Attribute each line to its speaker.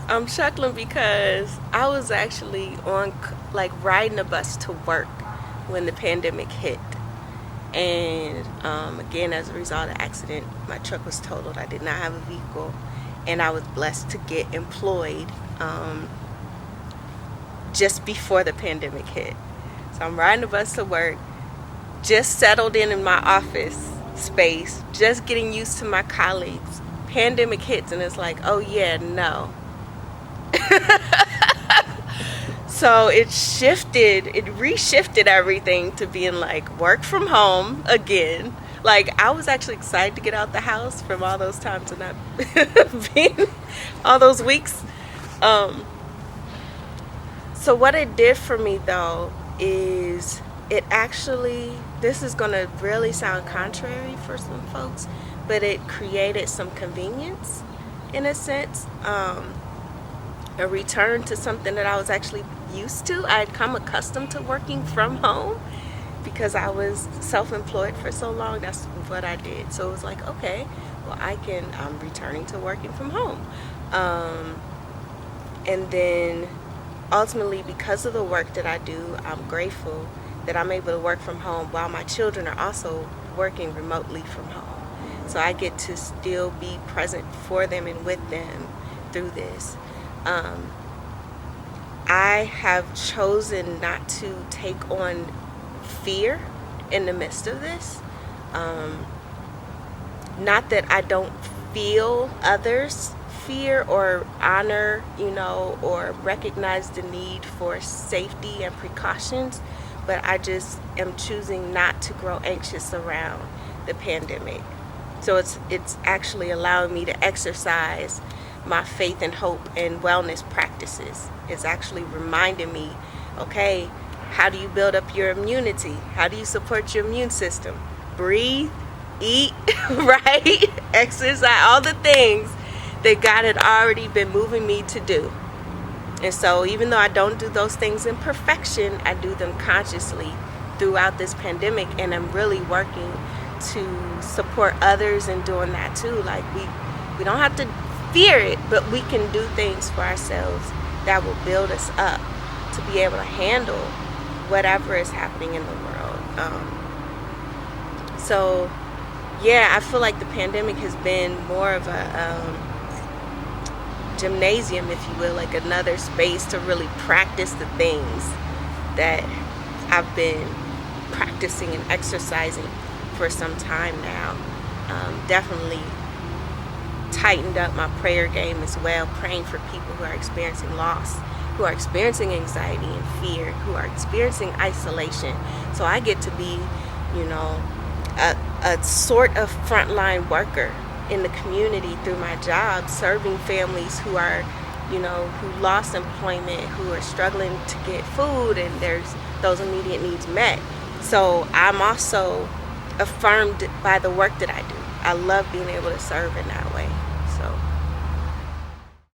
Speaker 1: I'm chuckling because I was actually on like riding a bus to work when the pandemic hit. And again, as a result of the accident, my truck was totaled. I did not have a vehicle, and I was blessed to get employed just before the pandemic hit. So I'm riding the bus to work, just settled in my office space, just getting used to my colleagues. Pandemic hits, and it's like, oh yeah, no. So it reshifted everything to being like work from home again. Like I was actually excited to get out the house from all those times and not being all those weeks. Um, so what it did for me though is it actually, this is gonna really sound contrary for some folks, but it created some convenience in a sense. A return to something that I was actually used to. I had come accustomed to working from home because I was self-employed for so long. That's what I did. So it was like, okay, well, I'm returning to working from home. And then ultimately, because of the work that I do, I'm grateful that I'm able to work from home while my children are also working remotely from home. So I get to still be present for them and with them through this. Um, I have chosen not to take on fear in the midst of this. Um, Not that I don't feel others' fear or honor, or recognize the need for safety and precautions, but I just am choosing not to grow anxious around the pandemic. So it's actually allowing me to exercise my faith and hope and wellness practices. It's actually reminding me, okay, how do you build up your immunity? How do you support your immune system? Breathe, eat, right? Exercise, all the things that God had already been moving me to do. And so even though I don't do those things in perfection, I do them consciously throughout this pandemic, and I'm really working to support others in doing that too. Like we don't have to fear it, but we can do things for ourselves that will build us up to be able to handle whatever is happening in the world. So yeah, I feel like the pandemic has been more of a gymnasium, if you will, like another space to really practice the things that I've been practicing and exercising for some time now. Definitely tightened up my prayer game as well, praying for people who are experiencing loss, who are experiencing anxiety and fear, who are experiencing isolation. So I get to be, a sort of frontline worker in the community through my job, serving families who are, who lost employment, who are struggling to get food, and there's those immediate needs met. So I'm also affirmed by the work that I do. I love being able to serve in that way.